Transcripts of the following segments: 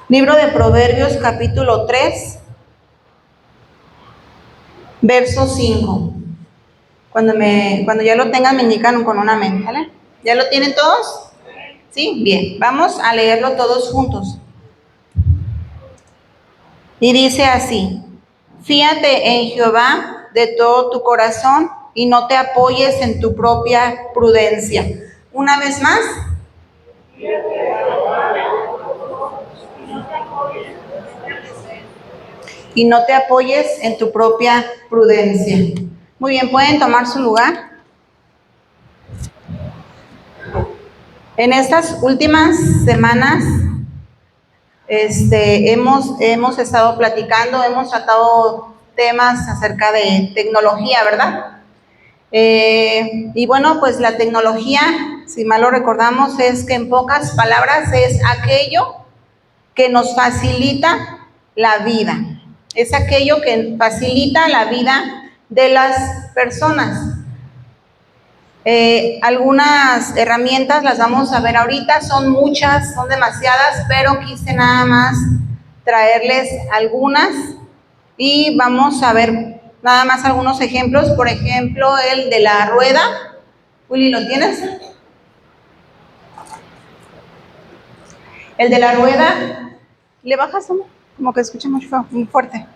Libro de Proverbios, capítulo 3, verso 5. Cuando ya lo tengan, me indican con una mente, ¿vale? ¿Ya lo tienen todos? Sí, bien. Vamos a leerlo todos juntos. Y dice así: fíate en Jehová de todo tu corazón y no te apoyes en tu propia prudencia. Una vez más. Y no te apoyes en tu propia prudencia. Muy bien, ¿pueden tomar su lugar? En estas últimas semanas hemos estado platicando, hemos tratado temas acerca de tecnología, ¿verdad? Y bueno, pues la tecnología, si mal lo recordamos, es que en pocas palabras es aquello que nos facilita la vida. Es aquello que facilita la vida de las personas. Algunas herramientas las vamos a ver ahorita, son muchas, son demasiadas, pero quise nada más traerles algunas y vamos a ver nada más algunos ejemplos. Por ejemplo, el de la rueda. Willy, ¿lo tienes? El de la rueda. ¿Le bajas, hombre? Como que escucha muy fuerte.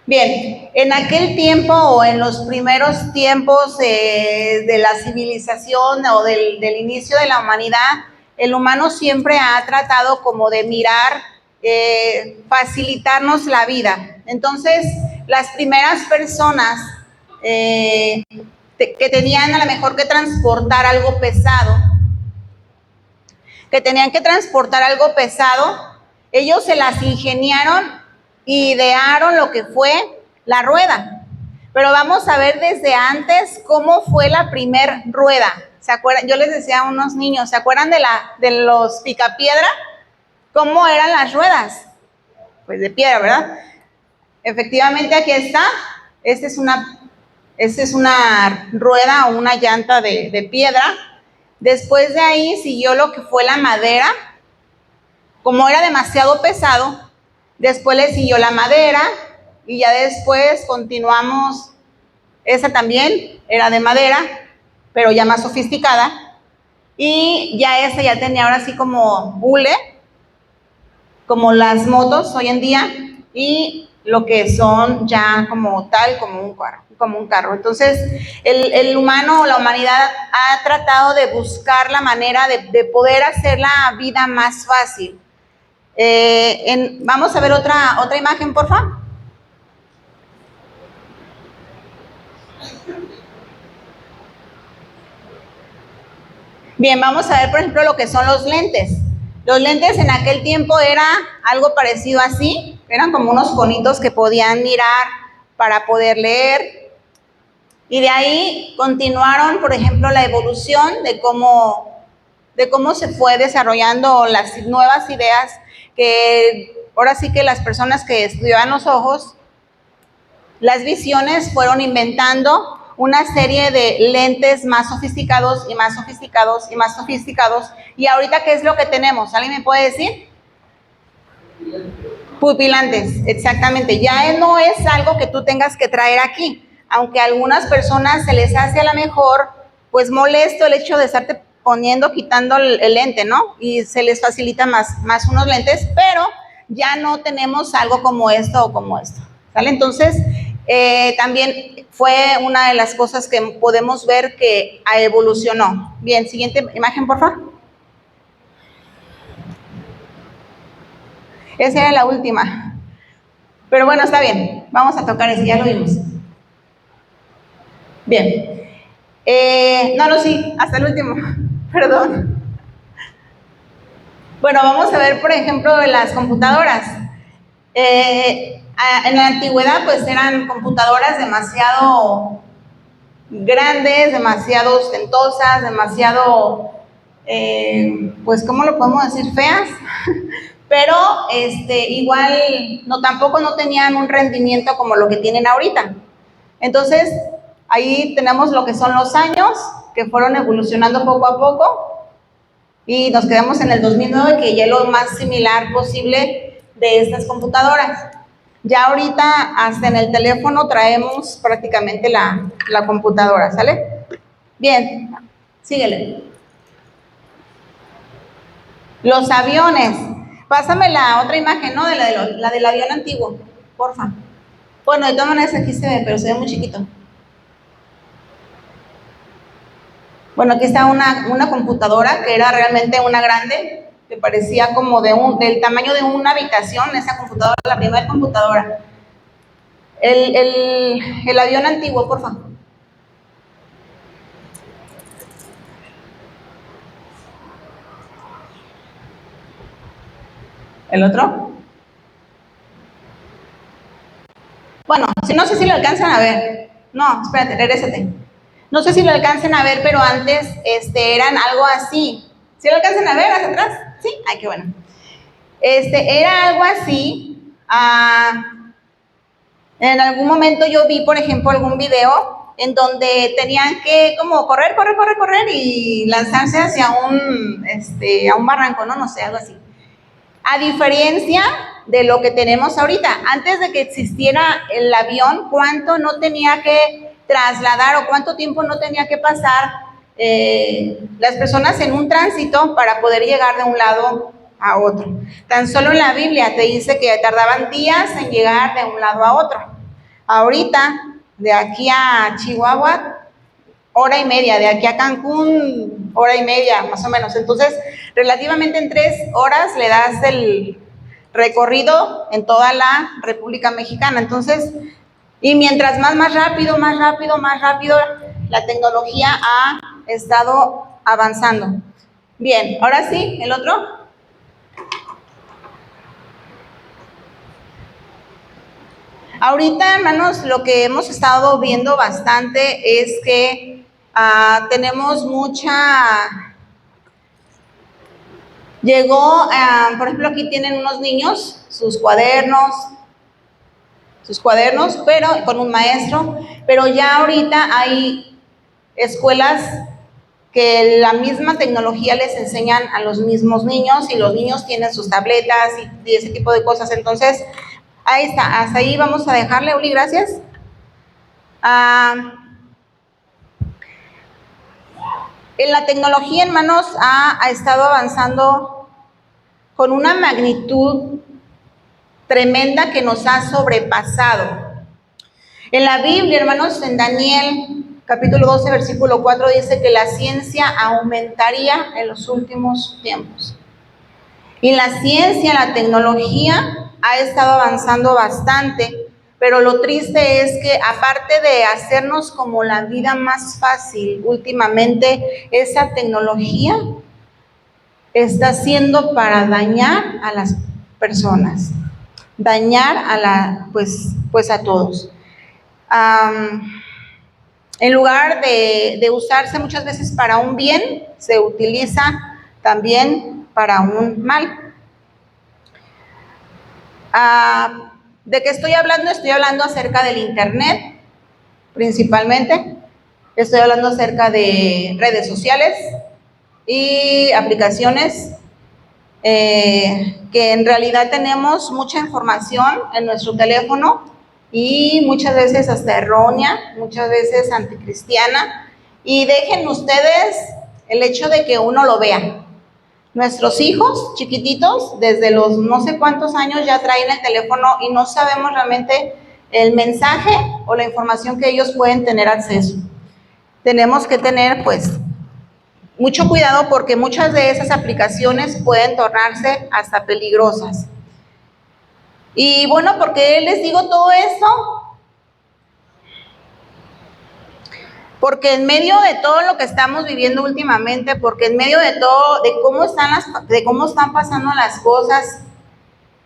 Bien, en aquel tiempo o en los primeros tiempos de la civilización o del inicio de la humanidad, el humano siempre ha tratado como de mirar, facilitarnos la vida. Entonces, las primeras personas que tenían a lo mejor que transportar algo pesado, ellos se las ingeniaron, idearon lo que fue la rueda. Pero vamos a ver desde antes cómo fue la primer rueda. ¿Se acuerdan? Yo les decía a unos niños, ¿se acuerdan de los picapiedra? ¿Cómo eran las ruedas? Pues de piedra, ¿verdad? Efectivamente, aquí está. Esta es una rueda o una llanta de piedra. Después de ahí siguió lo que fue la madera. Como era demasiado pesado, después le siguió la madera y ya después continuamos. Esa también era de madera, pero ya más sofisticada. Y ya esa ya tenía ahora sí como hule, como las motos hoy en día, y lo que son ya como tal, como un carro. Entonces, el humano o la humanidad ha tratado de buscar la manera de poder hacer la vida más fácil. Vamos a ver otra imagen, por favor. Bien, vamos a ver, por ejemplo, lo que son los lentes. Los lentes en aquel tiempo era algo parecido así, eran como unos conitos que podían mirar para poder leer. Y de ahí continuaron, por ejemplo, la evolución de cómo se fue desarrollando las nuevas ideas que ahora sí que las personas que estudiaban los ojos, las visiones, fueron inventando una serie de lentes más sofisticados y más sofisticados y más sofisticados. Y ahorita, ¿qué es lo que tenemos? ¿Alguien me puede decir? Pupilantes, exactamente. Ya no es algo que tú tengas que traer aquí, aunque a algunas personas se les hace a lo mejor pues molesto el hecho de estarte poniendo, quitando el lente, ¿no? Y se les facilita más unos lentes, pero ya no tenemos algo como esto o como esto, ¿sale? Entonces, también fue una de las cosas que podemos ver que evolucionó. Bien, siguiente imagen, por favor. Esa era la última. Pero bueno, está bien. Vamos a tocar ese, ya lo vimos. Bien. Sí, hasta el último. Perdón. Bueno, vamos a ver, por ejemplo, las computadoras. En la antigüedad, pues eran computadoras demasiado grandes, demasiado ostentosas, demasiado, pues, ¿cómo lo podemos decir? Feas. Pero igual tampoco no tenían un rendimiento como lo que tienen ahorita. Entonces, ahí tenemos lo que son los años que fueron evolucionando poco a poco y nos quedamos en el 2009, que ya es lo más similar posible de estas computadoras. Ya ahorita hasta en el teléfono traemos prácticamente la computadora, ¿sale? Bien, síguele. Los aviones. Pásame la otra imagen, ¿no? La del avión antiguo, porfa. Bueno, de todas maneras aquí se ve, pero se ve muy chiquito. Bueno, aquí está una computadora que era realmente una grande, que parecía como del tamaño de una habitación, esa computadora, la primera computadora. El avión antiguo, por favor. ¿El otro? Bueno, no sé si lo alcanzan a ver. No, espérate, regrésate. No sé si lo alcancen a ver, pero antes eran algo así. ¿Sí lo alcanzan a ver hacia atrás? Sí, ay, qué bueno. Era algo así. En algún momento yo vi, por ejemplo, algún video en donde tenían que como correr y lanzarse hacia a un barranco, no sé, algo así. A diferencia de lo que tenemos ahorita, antes de que existiera el avión, ¿cuánto no tenía que trasladar o cuánto tiempo no tenía que pasar las personas en un tránsito para poder llegar de un lado a otro? Tan solo en la Biblia te dice que tardaban días en llegar de un lado a otro. Ahorita, de aquí a Chihuahua, hora y media, de aquí a Cancún, hora y media, más o menos. Entonces, relativamente en 3 horas le das el recorrido en toda la República Mexicana. Entonces, y mientras más rápido, la tecnología ha estado avanzando. Bien, ahora sí, el otro. Ahorita, hermanos, lo que hemos estado viendo bastante es que tenemos llegó, por ejemplo, aquí tienen unos niños, sus cuadernos, pero con un maestro, pero ya ahorita hay escuelas que la misma tecnología les enseñan a los mismos niños y los niños tienen sus tabletas y ese tipo de cosas. Entonces, ahí está, hasta ahí vamos a dejarle, Uli, gracias. En la tecnología, hermanos, ha estado avanzando con una magnitud tremenda que nos ha sobrepasado. En la Biblia, hermanos, en Daniel capítulo 12, versículo 4 dice que la ciencia aumentaría en los últimos tiempos. Y la ciencia, la tecnología ha estado avanzando bastante, pero lo triste es que aparte de hacernos como la vida más fácil, últimamente esa tecnología está haciendo para dañar a las personas, dañar pues a todos. En lugar de usarse muchas veces para un bien, se utiliza también para un mal. ¿De qué estoy hablando? Estoy hablando acerca del Internet, principalmente. Estoy hablando acerca de redes sociales y aplicaciones que en realidad tenemos mucha información en nuestro teléfono y muchas veces hasta errónea, muchas veces anticristiana. Y dejen ustedes el hecho de que uno lo vea. Nuestros hijos chiquititos, desde los no sé cuántos años ya traen el teléfono y no sabemos realmente el mensaje o la información que ellos pueden tener acceso. Tenemos que tener pues mucho cuidado porque muchas de esas aplicaciones pueden tornarse hasta peligrosas. Y bueno, ¿por qué les digo todo esto? Porque en medio de todo lo que estamos viviendo últimamente, porque en medio de todo, de cómo están pasando las cosas,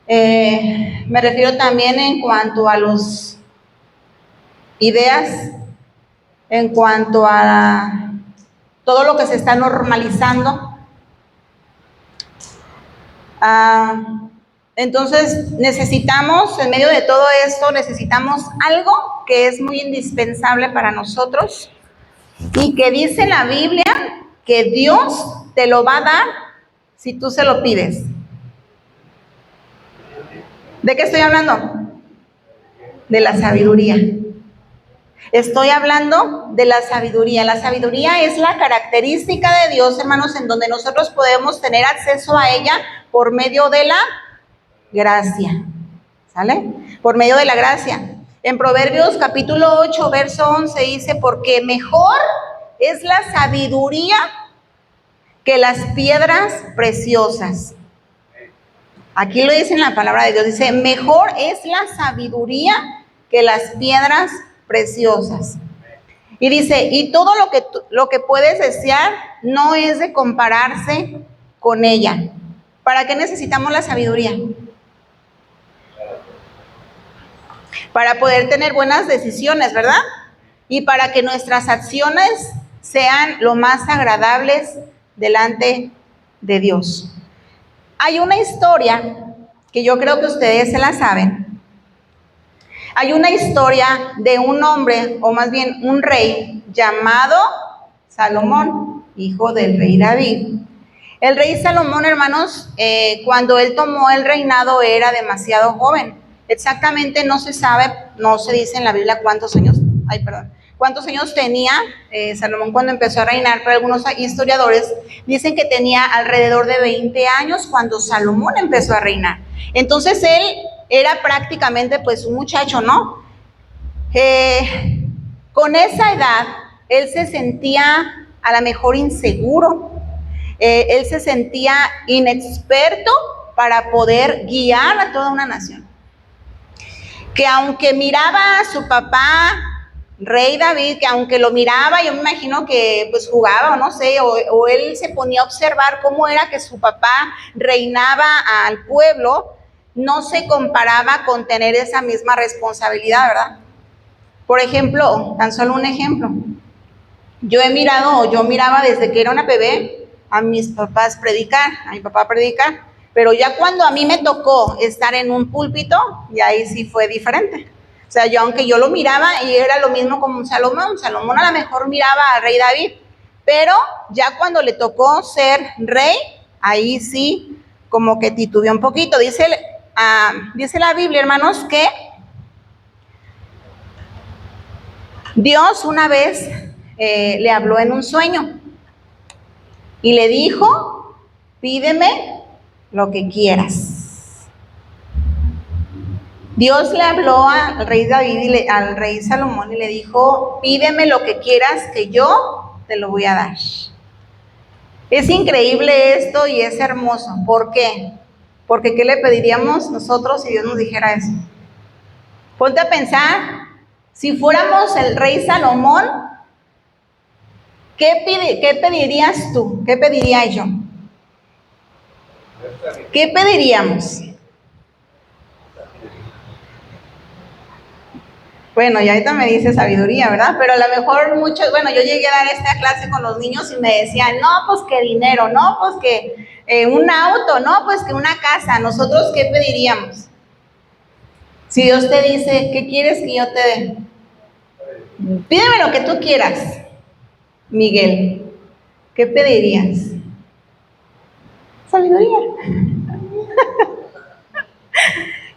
me refiero también en cuanto a las ideas, en cuanto a todo lo que se está normalizando. Entonces necesitamos, en medio de todo esto, necesitamos algo que es muy indispensable para nosotros y que dice la Biblia que Dios te lo va a dar si tú se lo pides. ¿De qué estoy hablando? De la sabiduría. Estoy hablando de la sabiduría. La sabiduría es la característica de Dios, hermanos, en donde nosotros podemos tener acceso a ella por medio de la gracia. ¿Sale? Por medio de la gracia. En Proverbios capítulo 8, verso 11 dice, porque mejor es la sabiduría que las piedras preciosas. Aquí lo dice en la palabra de Dios, dice, mejor es la sabiduría que las piedras preciosas. Y dice, y todo lo que puedes desear no es de compararse con ella. ¿Para qué necesitamos la sabiduría? Para poder tener buenas decisiones, ¿verdad? Y para que nuestras acciones sean lo más agradables delante de Dios. Hay una historia que yo creo que ustedes se la saben. Hay una historia de un hombre, o más bien un rey, llamado Salomón, hijo del rey David. El rey Salomón, hermanos, cuando él tomó el reinado era demasiado joven. Exactamente no se sabe, no se dice en la Biblia cuántos años tenía Salomón cuando empezó a reinar, pero algunos historiadores dicen que tenía alrededor de 20 años cuando Salomón empezó a reinar. Entonces él era prácticamente pues un muchacho, ¿no? Con esa edad él se sentía a lo mejor inseguro, él se sentía inexperto para poder guiar a toda una nación. Que aunque miraba a su papá, rey David, que aunque lo miraba, yo me imagino que pues jugaba o no sé, o él se ponía a observar cómo era que su papá reinaba al pueblo, no se comparaba con tener esa misma responsabilidad, ¿verdad? Por ejemplo, tan solo un ejemplo, yo miraba desde que era una bebé a mis papás predicar, a mi papá predicar, pero ya cuando a mí me tocó estar en un púlpito, y ahí sí fue diferente. O sea, aunque yo lo miraba y era lo mismo como Salomón a lo mejor miraba al rey David, pero ya cuando le tocó ser rey, ahí sí como que titubeó un poquito. Dice la Biblia, hermanos, que Dios una vez le habló en un sueño y le dijo, pídeme lo que quieras. Dios le habló al rey David al rey Salomón y le dijo, pídeme lo que quieras que yo te lo voy a dar. Es increíble esto y es hermoso. ¿Por qué? Porque ¿qué le pediríamos nosotros si Dios nos dijera eso? Ponte a pensar, si fuéramos el rey Salomón, ¿qué pedirías tú? ¿Qué pediría yo? ¿Qué pediríamos? Bueno, y ahorita me dice sabiduría, ¿verdad? Pero a lo mejor yo llegué a dar esta clase con los niños y me decían, no, pues que dinero, no, pues que un auto, no, pues que una casa. ¿Nosotros qué pediríamos? Si Dios te dice, ¿qué quieres que yo te dé? Pídeme lo que tú quieras, Miguel. ¿Qué pedirías? Sabiduría.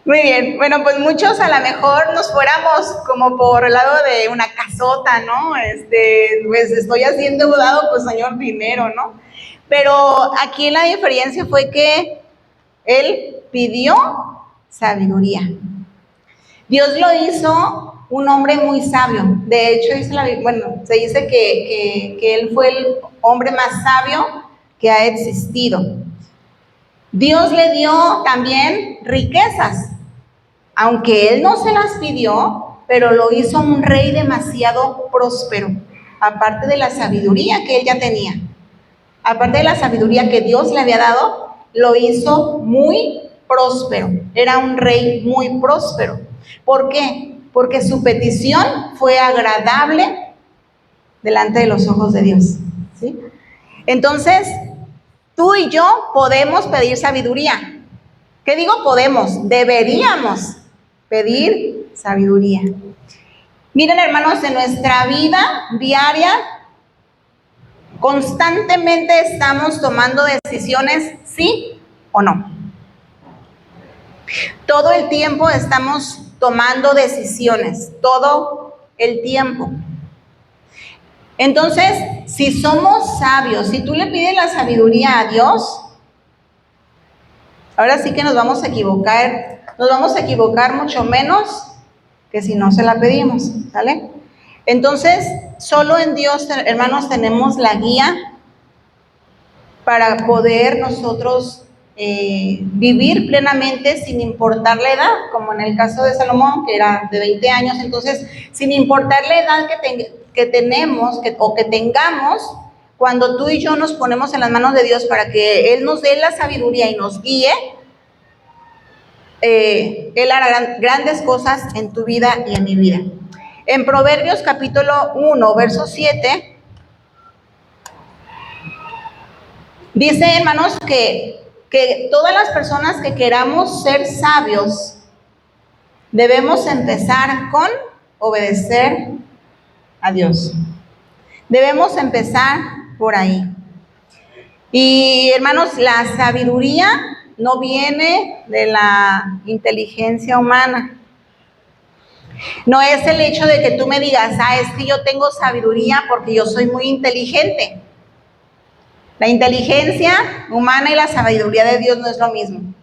Muy bien, bueno, pues muchos a lo mejor nos fuéramos como por el lado de una casota, ¿no? Pues estoy así endeudado, pues señor, dinero, ¿no? Pero aquí la diferencia fue que él pidió sabiduría. Dios lo hizo un hombre muy sabio. De hecho, se dice que él fue el hombre más sabio que ha existido. Dios le dio también riquezas, aunque él no se las pidió, pero lo hizo un rey demasiado próspero, aparte de la sabiduría que él ya tenía. Aparte de la sabiduría que Dios le había dado, lo hizo muy próspero. Era un rey muy próspero. ¿Por qué? Porque su petición fue agradable delante de los ojos de Dios, ¿sí? Entonces, tú y yo podemos pedir sabiduría. ¿Qué digo podemos? Deberíamos pedir sabiduría. Miren, hermanos, en nuestra vida diaria constantemente estamos tomando decisiones, sí o no. Todo el tiempo estamos tomando decisiones, todo el tiempo. Entonces, si somos sabios, si tú le pides la sabiduría a Dios, ahora sí que nos vamos a equivocar mucho menos que si no se la pedimos, ¿sale? Entonces, solo en Dios, hermanos, tenemos la guía para poder nosotros vivir plenamente sin importar la edad, como en el caso de Salomón, que era de 20 años. Entonces, sin importar la edad que tenemos o que tengamos, cuando tú y yo nos ponemos en las manos de Dios para que Él nos dé la sabiduría y nos guíe, Él hará grandes cosas en tu vida y en mi vida. En Proverbios capítulo 1, verso 7, dice, hermanos, que todas las personas que queramos ser sabios, debemos empezar con obedecer a Dios. Debemos empezar por ahí. Y hermanos, la sabiduría no viene de la inteligencia humana. No es el hecho de que tú me digas, es que yo tengo sabiduría porque yo soy muy inteligente. La inteligencia humana y la sabiduría de Dios no es lo mismo.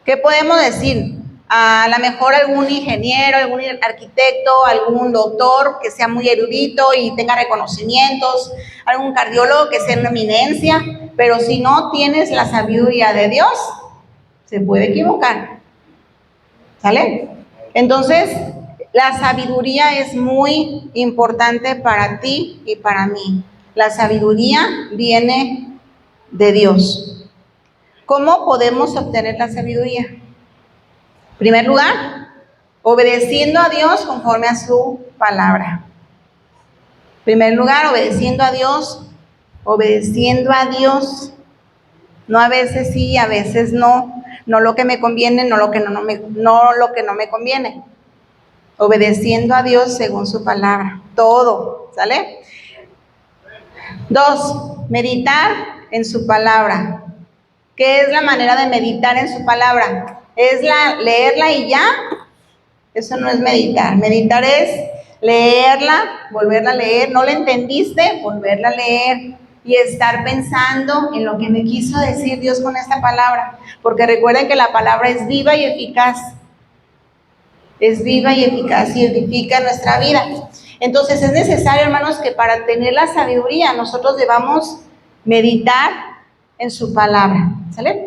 ¿Qué podemos decir? A lo mejor algún ingeniero, algún arquitecto, algún doctor que sea muy erudito y tenga reconocimientos, algún cardiólogo que sea una eminencia, pero si no tienes la sabiduría de Dios, se puede equivocar. ¿Sale? Entonces, la sabiduría es muy importante para ti y para mí. La sabiduría viene de Dios. ¿Cómo podemos obtener la sabiduría? En primer lugar, obedeciendo a Dios conforme a su palabra. En primer lugar, obedeciendo a Dios. No a veces sí, a veces no. No lo que me conviene, no lo que no me conviene. Obedeciendo a Dios según su palabra. Todo, ¿sale? 2, meditar en su palabra. ¿Qué es la manera de meditar en su palabra? ¿Es leerla y ya? Eso no es meditar. Meditar es leerla, volverla a leer. ¿No la entendiste? Volverla a leer y estar pensando en lo que me quiso decir Dios con esta palabra. Porque recuerden que la palabra es viva y eficaz. Es viva y eficaz y edifica nuestra vida. Entonces es necesario, hermanos, que para tener la sabiduría nosotros debamos meditar en su palabra, ¿sale?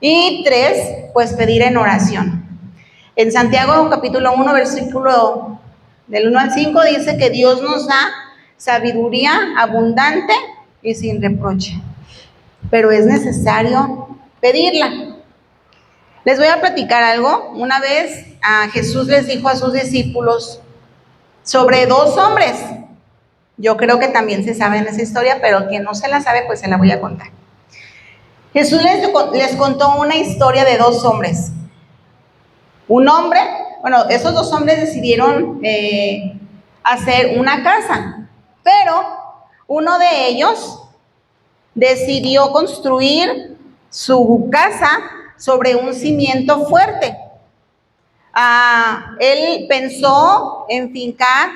Y 3, pues pedir en oración. En Santiago capítulo 1, versículo del 1 al 5 dice que Dios nos da sabiduría abundante y sin reproche, pero es necesario pedirla. Les voy a platicar algo. Una vez Jesús les dijo a sus discípulos sobre 2 hombres. Yo creo que también se sabe en esa historia, pero quien no se la sabe, pues se la voy a contar. Jesús les contó una historia de 2 hombres. Un hombre, esos 2 hombres decidieron hacer una casa, pero uno de ellos decidió construir su casa sobre un cimiento fuerte. Él pensó en fincar,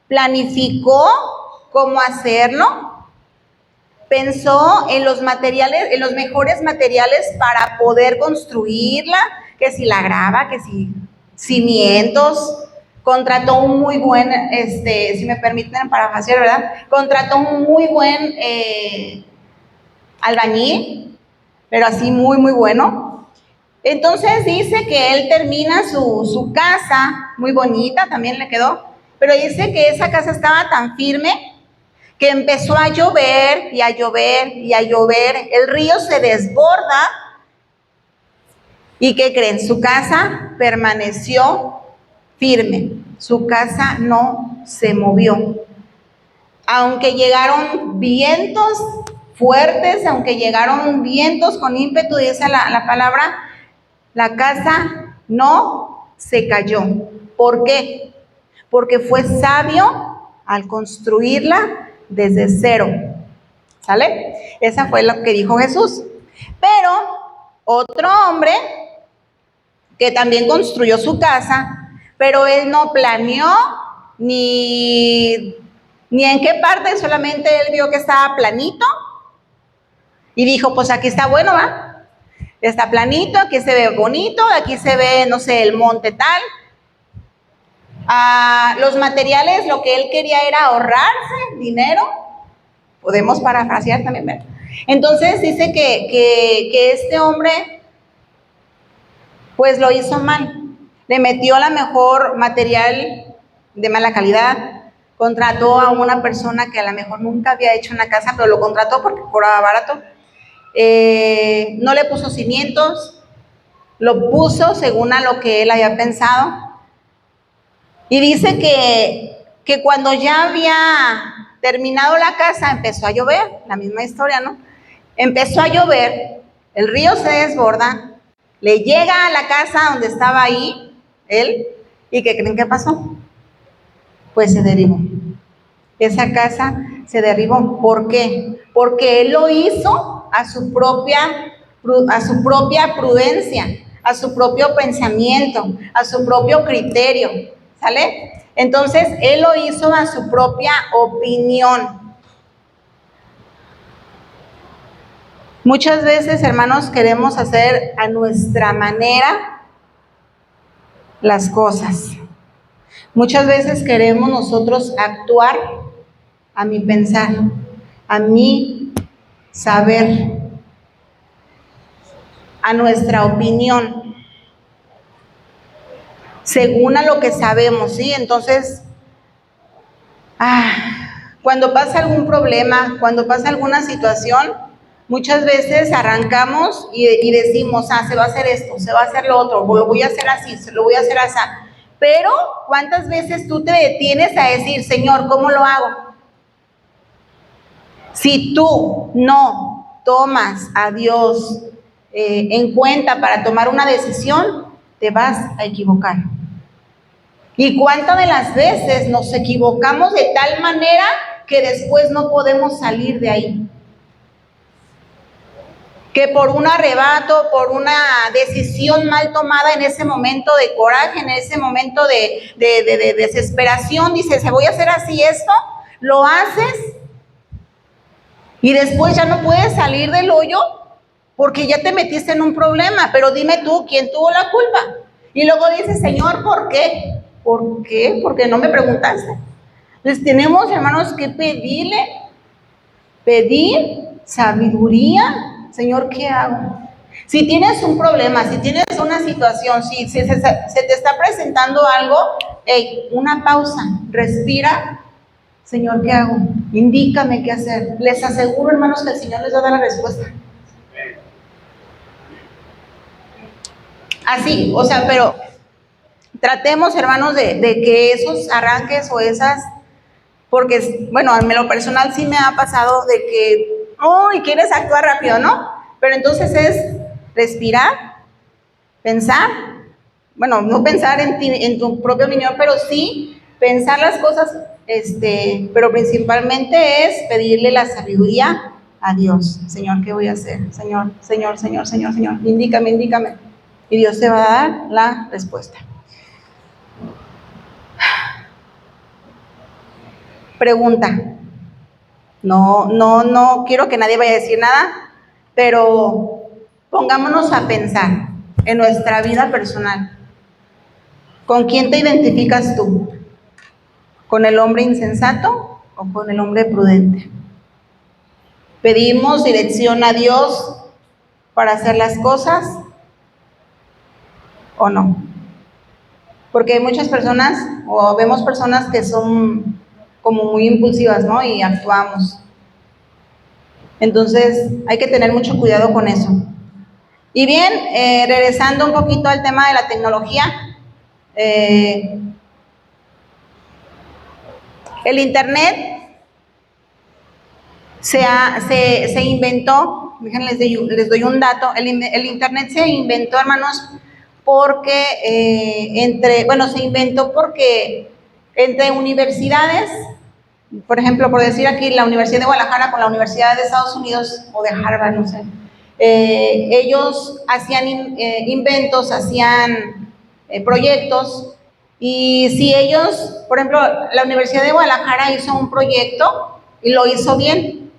planificó cómo hacerlo, pensó en los materiales, en los mejores materiales para poder construirla, que si la grava, que si cimientos, contrató un muy buen, si me permiten parafasear, ¿verdad? Contrató un muy buen albañil, pero así muy, muy bueno. Entonces dice que él termina su casa, muy bonita, también le quedó, pero dice que esa casa estaba tan firme que empezó a llover y a llover y a llover, el río se desborda y ¿qué creen? Su casa permaneció firme, su casa no se movió. Aunque llegaron vientos fuertes, aunque llegaron vientos con ímpetu, dice la palabra, la casa no se cayó. ¿Por qué? Porque fue sabio al construirla desde cero. ¿Sale? Esa fue lo que dijo Jesús. Pero otro hombre que también construyó su casa, pero él no planeó ni en qué parte, solamente él vio que estaba planito y dijo, pues aquí está bueno, ¿va? Está planito, aquí se ve bonito, aquí se ve, no sé, el monte tal. Los materiales, lo que él quería era ahorrarse dinero. Podemos parafrasear también, ¿verdad? Entonces dice que este hombre pues lo hizo mal. Le metió la mejor material de mala calidad, contrató a una persona que a lo mejor nunca había hecho una casa, pero lo contrató porque cobraba barato. No le puso cimientos, lo puso según a lo que él había pensado. Y dice que cuando ya había terminado la casa, empezó a llover, la misma historia, ¿no? Empezó a llover, el río se desborda, le llega a la casa donde estaba ahí, él, ¿y qué creen que pasó? Pues se derribó. Esa casa se derribó. ¿Por qué? Porque él lo hizo a su propia prudencia, a su propio pensamiento, a su propio criterio, ¿sale? Entonces, él lo hizo a su propia opinión. Muchas veces, hermanos, queremos hacer a nuestra manera las cosas. Muchas veces queremos nosotros actuar a mi pensar, a mi saber, a nuestra opinión, según a lo que sabemos, ¿sí? Entonces, cuando pasa algún problema, cuando pasa alguna situación, muchas veces arrancamos y decimos, se va a hacer esto, se va a hacer lo otro, o lo voy a hacer así, se lo voy a hacer así. Pero, ¿cuántas veces tú te detienes a decir, Señor, ¿cómo lo hago? Si tú no tomas a Dios en cuenta para tomar una decisión, te vas a equivocar. ¿Y cuántas de las veces nos equivocamos de tal manera que después no podemos salir de ahí? Que por un arrebato, por una decisión mal tomada en ese momento de coraje, en ese momento de desesperación, dices, voy a hacer así esto, lo haces y después ya no puedes salir del hoyo porque ya te metiste en un problema. Pero dime tú, ¿quién tuvo la culpa? Y luego dices, Señor, ¿por qué? ¿Por qué? Porque no me preguntaste. Entonces tenemos, hermanos, que pedir sabiduría. Señor, ¿qué hago? Si tienes un problema, si tienes una situación, si se te está presentando algo, una pausa, respira. Señor, ¿qué hago? Indícame qué hacer. Les aseguro, hermanos, que el Señor les va a dar la respuesta. Así, o sea, pero tratemos, hermanos, de que esos arranques o esas, porque, bueno, en lo personal sí me ha pasado de que, quieres actuar rápido, ¿no? Pero entonces es respirar, pensar, bueno, no pensar en ti, en tu propia opinión, pero sí pensar las cosas, pero principalmente es pedirle la sabiduría a Dios. Señor, ¿qué voy a hacer? Señor, indícame. Y Dios te va a dar la respuesta. Pregunta. No quiero que nadie vaya a decir nada, pero pongámonos a pensar en nuestra vida personal. ¿Con quién te identificas tú? ¿Con el hombre insensato o con el hombre prudente? ¿Pedimos dirección a Dios para hacer las cosas o no? Porque hay muchas personas, o vemos personas que son como muy impulsivas, ¿no? Y actuamos. Entonces, hay que tener mucho cuidado con eso. Y bien, regresando un poquito al tema de la tecnología, el Internet se inventó, déjenles les doy un dato, el Internet se inventó, hermanos, porque se inventó porque entre universidades, por ejemplo, por decir aquí, la Universidad de Guadalajara con la Universidad de Estados Unidos o de Harvard, no sé, Ellos hacían inventos, hacían proyectos, y si ellos, por ejemplo, la Universidad de Guadalajara hizo un proyecto y lo hizo bien.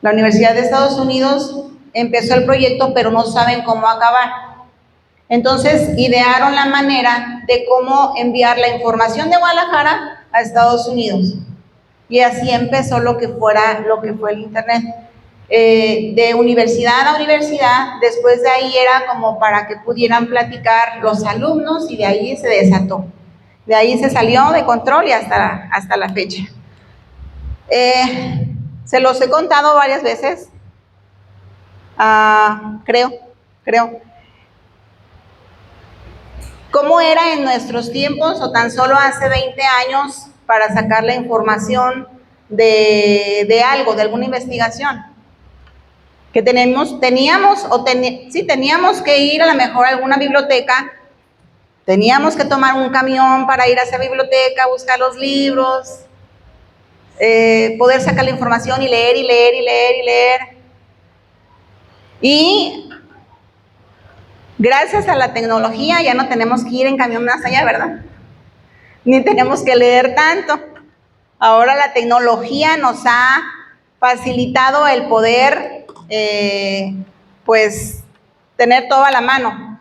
La Universidad de Estados Unidos empezó el proyecto, pero no saben cómo acabar. Entonces, idearon la manera de cómo enviar la información de Guadalajara a Estados Unidos. Y así empezó lo que fue el Internet. De universidad a universidad, después de ahí era como para que pudieran platicar los alumnos, y de ahí se desató. De ahí se salió de control y hasta la fecha. Se los he contado varias veces, creo. ¿Cómo era en nuestros tiempos o tan solo hace 20 años para sacar la información de algo, de alguna investigación? Que teníamos que ir a lo mejor a alguna biblioteca, teníamos que tomar un camión para ir a esa biblioteca, buscar los libros, poder sacar la información y leer. Y gracias a la tecnología ya no tenemos que ir en camión más allá, ¿verdad? Ni tenemos que leer tanto. Ahora la tecnología nos ha facilitado el poder, pues, tener todo a la mano.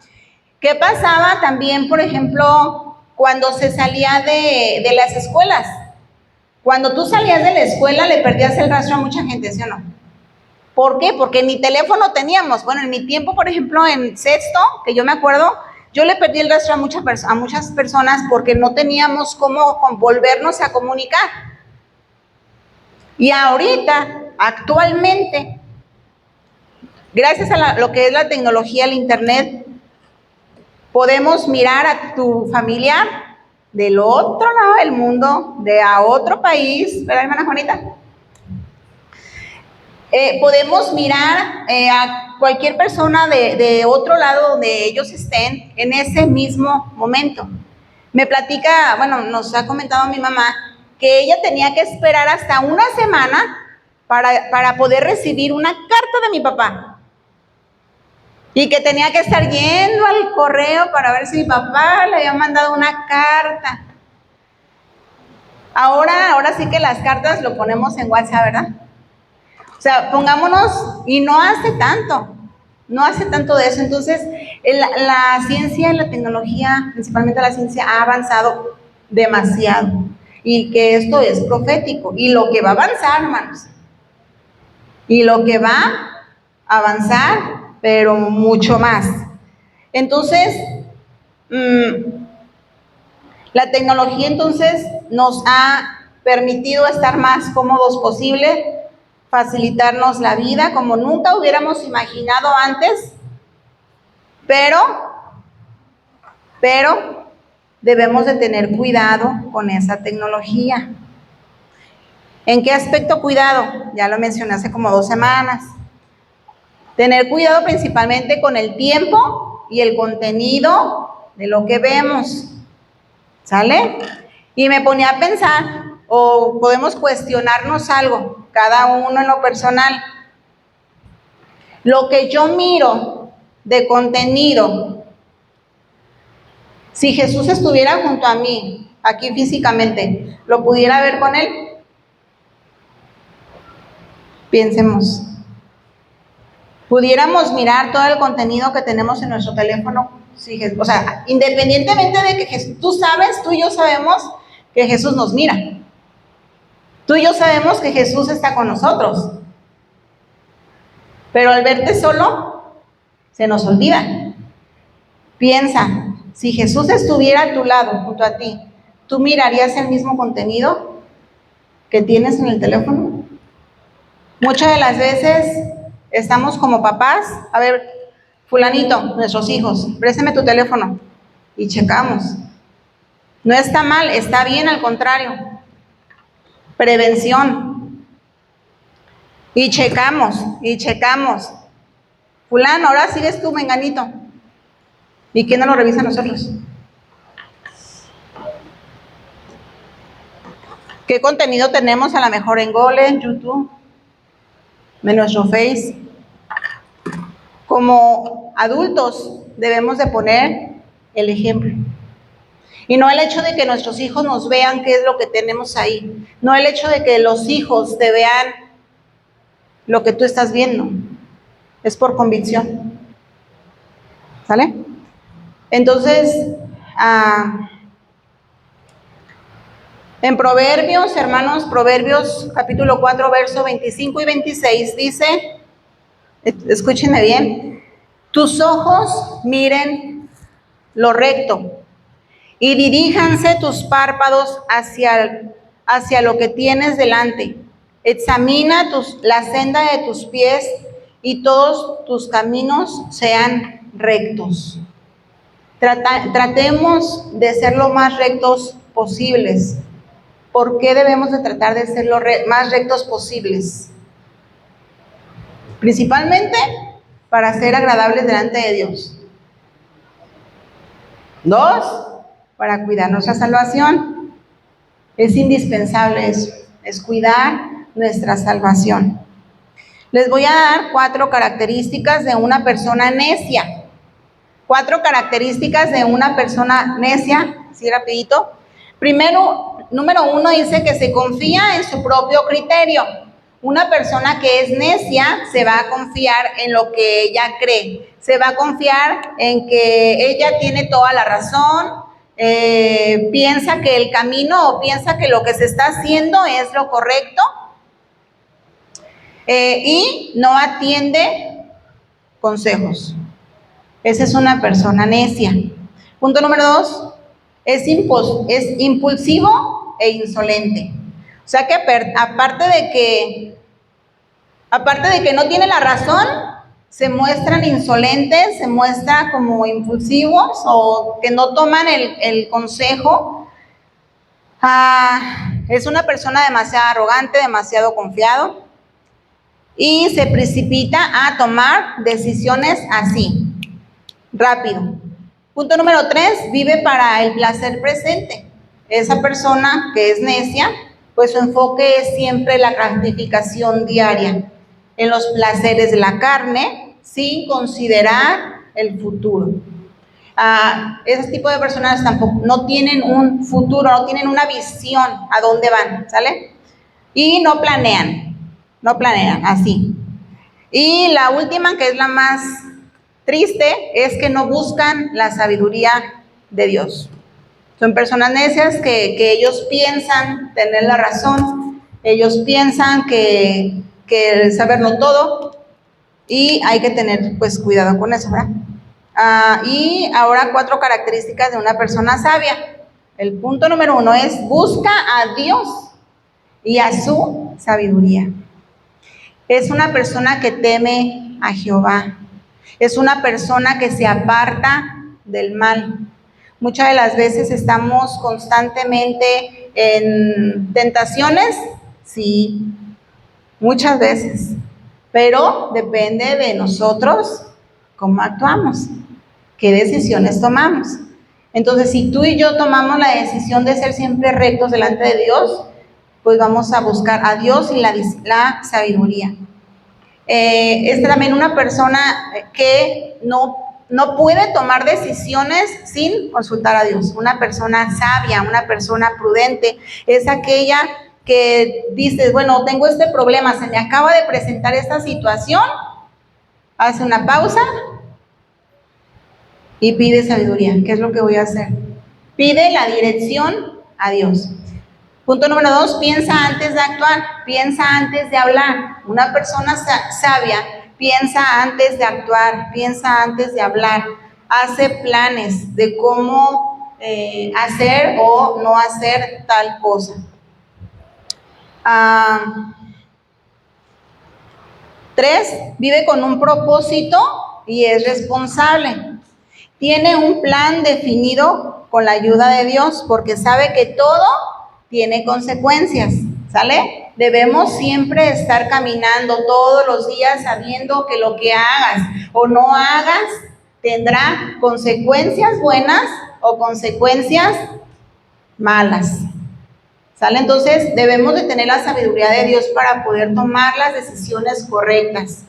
¿Qué pasaba también, por ejemplo, cuando se salía de las escuelas? Cuando tú salías de la escuela le perdías el rastro a mucha gente, ¿sí o no? ¿Por qué? Porque ni teléfono teníamos. Bueno, en mi tiempo, por ejemplo, en sexto, que yo me acuerdo, yo le perdí el rastro a muchas personas porque no teníamos cómo volvernos a comunicar. Y ahorita, actualmente, gracias a lo que es la tecnología, el Internet, podemos mirar a tu familiar del otro lado del mundo, de a otro país, ¿verdad, hermana Juanita? Podemos mirar a cualquier persona de otro lado donde ellos estén en ese mismo momento. Me platica, bueno, nos ha comentado mi mamá que ella tenía que esperar hasta una semana para poder recibir una carta de mi papá. Y que tenía que estar yendo al correo para ver si mi papá le había mandado una carta. Ahora sí que las cartas lo ponemos en WhatsApp, ¿verdad? O sea, pongámonos, y no hace tanto de eso. Entonces, la ciencia y la tecnología, principalmente la ciencia, ha avanzado demasiado. Y que esto es profético. Y lo que va a avanzar, hermanos. Y lo que va a avanzar, pero mucho más. Entonces, la tecnología entonces nos ha permitido estar más cómodos posible, facilitarnos la vida como nunca hubiéramos imaginado antes, pero debemos de tener cuidado con esa tecnología. ¿En qué aspecto cuidado? Ya lo mencioné hace como 2 semanas. Tener cuidado principalmente con el tiempo y el contenido de lo que vemos, ¿sale? Y me ponía a pensar, o podemos cuestionarnos algo, cada uno en lo personal. Lo que yo miro de contenido, si Jesús estuviera junto a mí, aquí físicamente, ¿lo pudiera ver con Él? Pensemos. ¿Pudiéramos mirar todo el contenido que tenemos en nuestro teléfono? Sí, o sea, independientemente de que tú y yo sabemos que Jesús nos mira. Tú y yo sabemos que Jesús está con nosotros. Pero al verte solo, se nos olvida. Piensa, si Jesús estuviera a tu lado, junto a ti, ¿tú mirarías el mismo contenido que tienes en el teléfono? Muchas de las veces estamos como papás, a ver, fulanito, nuestros hijos, préstame tu teléfono y checamos. No está mal, está bien, al contrario. Prevención. Y checamos. Fulano, ahora sigues tú, menganito. ¿Y quién no lo revisa a nosotros? ¿Qué contenido tenemos a lo mejor en Gole, en YouTube, en nuestro Face? como adultos debemos de poner el ejemplo. Y no el hecho de que nuestros hijos nos vean qué es lo que tenemos ahí. No el hecho de que los hijos te vean lo que tú estás viendo. Es por convicción. ¿Sale? Entonces, en Proverbios, hermanos, Proverbios capítulo 4, verso 25 y 26 dice, escúchenme bien, tus ojos miren lo recto y diríjanse tus párpados hacia lo que tienes delante. Examina la senda de tus pies y todos tus caminos sean rectos. Tratemos de ser lo más rectos posibles. ¿Por qué debemos de tratar de ser lo más rectos posibles? Principalmente para ser agradables delante de Dios. 2, para cuidar nuestra salvación. Es indispensable eso, es cuidar nuestra salvación. Les voy a dar 4 características de una persona necia. 4 características de una persona necia, así rapidito. Primero, número 1 dice que se confía en su propio criterio. Una persona que es necia se va a confiar en lo que ella cree. Se va a confiar en que ella tiene toda la razón, piensa que el camino o piensa que lo que se está haciendo es lo correcto y no atiende consejos. Esa es una persona necia. Punto número 2, es impulsivo e insolente. O sea que aparte de que no tiene la razón, se muestran insolentes, se muestra como impulsivos o que no toman el consejo. Es una persona demasiado arrogante, demasiado confiado y se precipita a tomar decisiones así, rápido. Punto número 3, vive para el placer presente. Esa persona que es necia, pues su enfoque es siempre la gratificación diaria, en los placeres de la carne, sin considerar el futuro. Ese tipo de personas tampoco no tienen un futuro, no tienen una visión a dónde van, ¿sale? Y no planean, así. Y la última, que es la más triste, es que no buscan la sabiduría de Dios. Son personas necias que ellos piensan tener la razón, ellos piensan que saberlo todo y hay que tener pues cuidado con eso, ¿verdad? Y ahora 4 características de una persona sabia. El punto número 1 es busca a Dios y a su sabiduría. Es una persona que teme a Jehová. Es una persona que se aparta del mal. Muchas de las veces estamos constantemente en tentaciones, sí, muchas veces, pero depende de nosotros cómo actuamos, qué decisiones tomamos. Entonces, si tú y yo tomamos la decisión de ser siempre rectos delante de Dios, pues vamos a buscar a Dios y la sabiduría. Es también una persona que no puede tomar decisiones sin consultar a Dios. Una persona sabia, una persona prudente, es aquella que dice, bueno, tengo este problema, se me acaba de presentar esta situación, hace una pausa y pide sabiduría. ¿Qué es lo que voy a hacer? Pide la dirección a Dios. Punto número 2, piensa antes de actuar, piensa antes de hablar. Una persona sabia piensa antes de actuar, piensa antes de hablar, hace planes de cómo hacer o no hacer tal cosa. 3, vive con un propósito y es responsable. Tiene un plan definido con la ayuda de Dios porque sabe que todo tiene consecuencias, ¿sale? Debemos siempre estar caminando todos los días sabiendo que lo que hagas o no hagas tendrá consecuencias buenas o consecuencias malas, ¿sale? Entonces debemos de tener la sabiduría de Dios para poder tomar las decisiones correctas.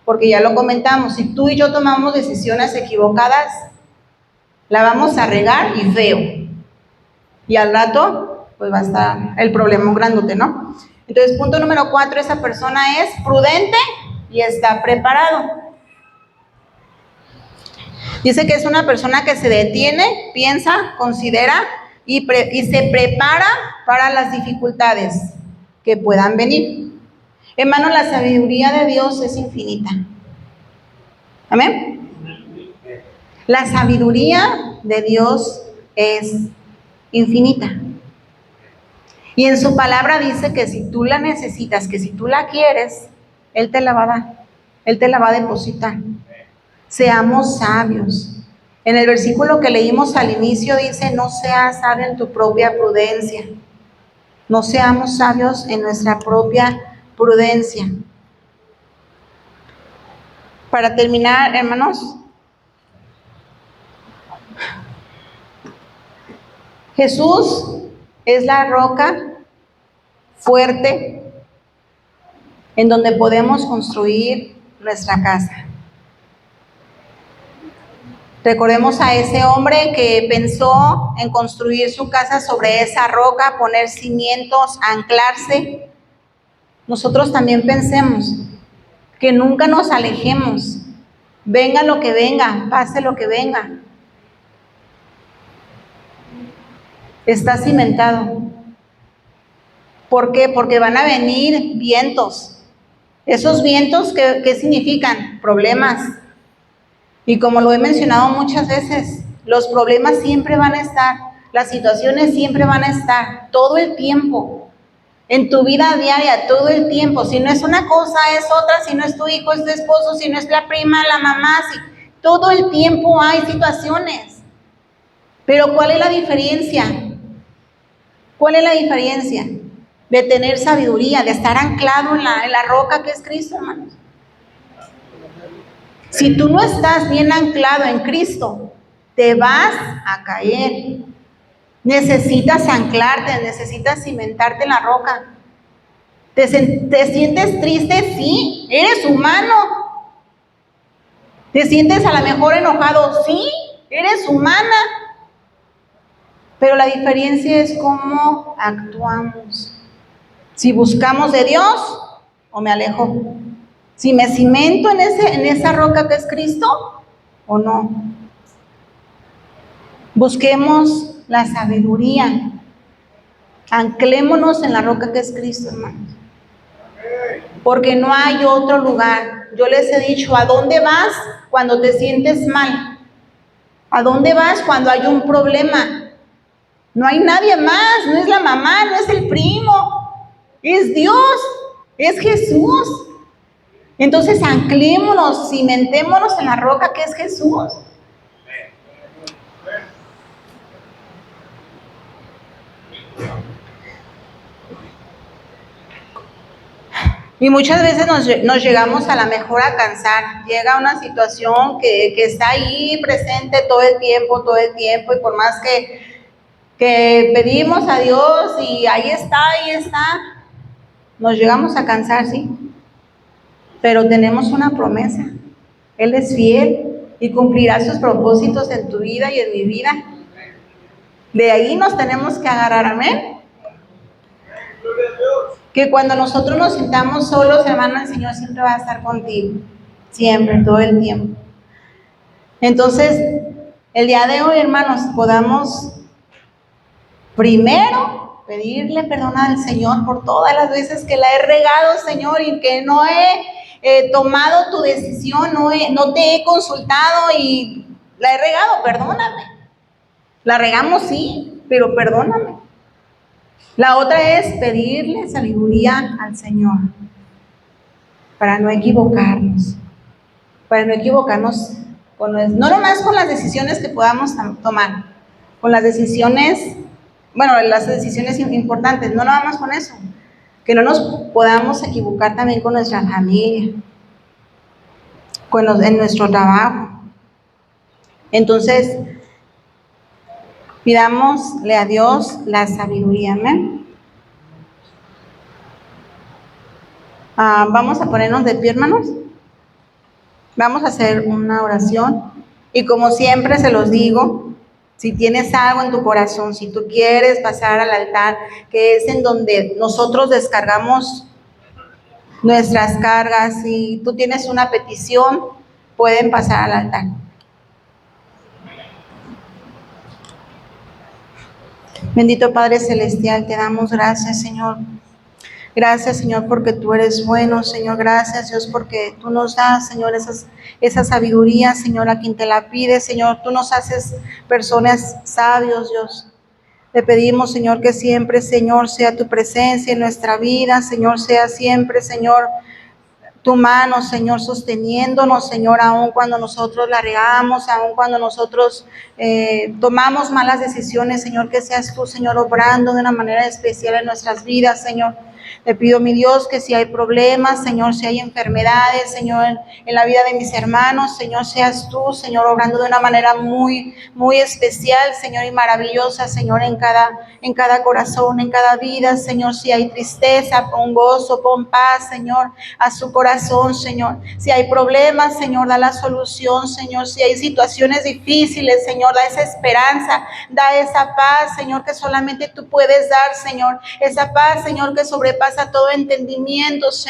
Porque ya lo comentamos, si tú y yo tomamos decisiones equivocadas, la vamos a regar y feo. Y al rato, pues va a estar el problema grandote, ¿no? Entonces, punto número 4, esa persona es prudente y está preparado. Dice que es una persona que se detiene, piensa, considera y se prepara para las dificultades que puedan venir. Hermano, la sabiduría de Dios es infinita. ¿Amén? La sabiduría de Dios es infinita. Y en su palabra dice que si tú la necesitas, que si tú la quieres, Él te la va a dar. Él te la va a depositar. Seamos sabios. En el versículo que leímos al inicio dice, no seas sabio en tu propia prudencia. No seamos sabios en nuestra propia prudencia. Para terminar, hermanos, Jesús es la roca fuerte en donde podemos construir nuestra casa. Recordemos a ese hombre que pensó en construir su casa sobre esa roca, poner cimientos, anclarse. Nosotros también pensemos que nunca nos alejemos, venga lo que venga, pase lo que venga. Está cimentado. ¿Por qué? Porque van a venir vientos. ¿Esos vientos qué significan? Problemas. Y como lo he mencionado muchas veces, los problemas siempre van a estar, las situaciones siempre van a estar, todo el tiempo, en tu vida diaria, todo el tiempo. Si no es una cosa, es otra, si no es tu hijo, es tu esposo, si no es la prima, la mamá, todo el tiempo hay situaciones. Pero ¿cuál es la diferencia? ¿Cuál es la diferencia? De tener sabiduría, de estar anclado en la roca que es Cristo, hermanos. Si tú no estás bien anclado en Cristo, te vas a caer. Necesitas anclarte, necesitas cimentarte en la roca. ¿Te sientes triste? Sí, eres humano. ¿Te sientes a lo mejor enojado? Sí, eres humana. Pero la diferencia es cómo actuamos. Si buscamos de Dios o me alejo. Si me cimento en esa roca que es Cristo o no. Busquemos la sabiduría. Anclémonos en la roca que es Cristo, hermanos. Porque no hay otro lugar. Yo les he dicho, ¿a dónde vas cuando te sientes mal? ¿A dónde vas cuando hay un problema? No hay nadie más, no es la mamá, no es el primo, es Dios, es Jesús. Entonces anclémonos, cimentémonos en la roca que es Jesús. Y muchas veces nos llegamos a la mejor a cansar. Llega una situación que está ahí presente todo el tiempo, y por más que pedimos a Dios y ahí está, nos llegamos a cansar, sí. Pero tenemos una promesa. Él es fiel y cumplirá sus propósitos en tu vida y en mi vida. De ahí nos tenemos que agarrar, amén. Que cuando nosotros nos sintamos solos, hermano, el Señor siempre va a estar contigo. Siempre, todo el tiempo. Entonces, el día de hoy, hermanos, podamos primero pedirle perdón al Señor por todas las veces que la he regado, Señor, y que no he tomado tu decisión, no te he consultado y la he regado, perdóname. La regamos, sí, pero perdóname. La otra es pedirle sabiduría al Señor para no equivocarnos, no nomás con las decisiones que podamos tomar, con las decisiones, las decisiones importantes, no nada más con eso, que no nos podamos equivocar también con nuestra familia, en nuestro trabajo. Entonces, pidámosle a Dios la sabiduría, amén. Vamos a ponernos de pie, hermanos. Vamos a hacer una oración y como siempre se los digo, si tienes algo en tu corazón, si tú quieres pasar al altar, que es en donde nosotros descargamos nuestras cargas, si tú tienes una petición, pueden pasar al altar. Bendito Padre Celestial, te damos gracias, Señor. Gracias, Señor, porque tú eres bueno, Señor. Gracias, Dios, porque tú nos das, Señor, esa sabiduría, Señor, a quien te la pide, Señor. Tú nos haces personas sabios, Dios. Te pedimos, Señor, que siempre, Señor, sea tu presencia en nuestra vida, Señor, sea siempre, Señor, tu mano, Señor, sosteniéndonos, Señor, aun cuando nosotros la regamos, aun cuando nosotros tomamos malas decisiones, Señor, que seas tú, Señor, obrando de una manera especial en nuestras vidas, Señor. Te pido, mi Dios, que si hay problemas, Señor, si hay enfermedades, Señor, en la vida de mis hermanos, Señor, seas tú, Señor, obrando de una manera muy, muy especial, Señor, y maravillosa, Señor, en cada corazón, en cada vida, Señor. Si hay tristeza, pon gozo, pon paz, Señor, a su corazón, Señor. Si hay problemas, Señor, da la solución, Señor. Si hay situaciones difíciles, Señor, da esa esperanza, da esa paz, Señor, que solamente tú puedes dar, Señor. Esa paz, Señor, que sobrepasa todo entendimiento, Señor.